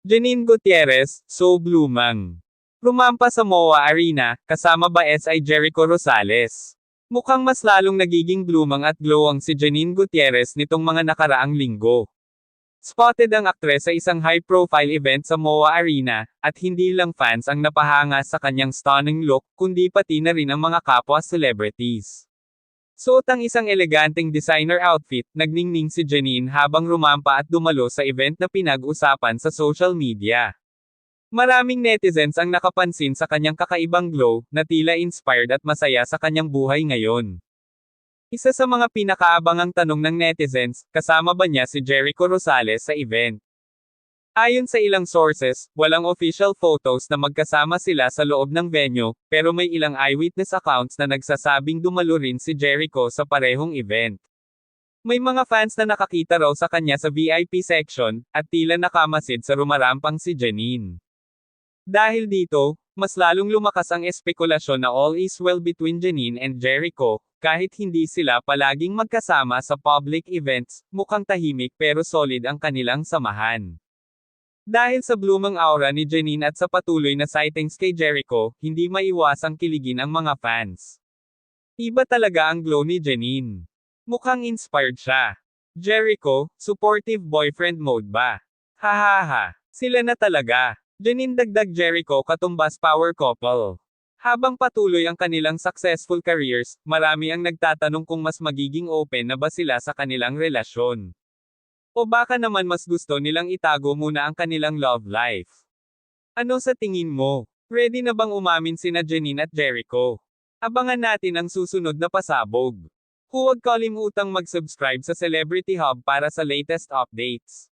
Janine Gutierrez, So Blumang. Rumampa sa MOA Arena, kasama ba SI Jericho Rosales? Mukhang mas lalong nagiging blumang at glowing si Janine Gutierrez nitong mga nakaraang linggo. Spotted ang aktres sa isang high-profile event sa MOA Arena, at hindi lang fans ang napahanga sa kanyang stunning look, kundi pati na rin ang mga kapwa celebrities. Suot ang isang eleganteng designer outfit, nagningning si Janine habang rumampa at dumalo sa event na pinag-usapan sa social media. Maraming netizens ang nakapansin sa kanyang kakaibang glow, na tila inspired at masaya sa kanyang buhay ngayon. Isa sa mga pinakaabangang tanong ng netizens, kasama ba niya si Jericho Rosales sa event? Ayon sa ilang sources, walang official photos na magkasama sila sa loob ng venue, pero may ilang eyewitness accounts na nagsasabing dumalo rin si Jericho sa parehong event. May mga fans na nakakita raw sa kanya sa VIP section, at tila nakamasid sa rumarampang si Janine. Dahil dito, mas lalong lumakas ang espekulasyon na all is well between Janine and Jericho, kahit hindi sila palaging magkasama sa public events, mukhang tahimik pero solid ang kanilang samahan. Dahil sa blumang aura ni Janine at sa patuloy na sightings kay Jericho, hindi maiwasang kiligin ang mga fans. Iba talaga ang glow ni Janine. Mukhang inspired siya. Jericho, supportive boyfriend mode ba? Hahaha, sila na talaga. Janine dagdag Jericho katumbas power couple. Habang patuloy ang kanilang successful careers, marami ang nagtatanong kung mas magiging open na ba sila sa kanilang relasyon. O baka naman mas gusto nilang itago muna ang kanilang love life. Ano sa tingin mo? Ready na bang umamin sina Janine at Jericho? Abangan natin ang susunod na pasabog. Huwag kalimutang mag-subscribe sa Celebrity Hub para sa latest updates.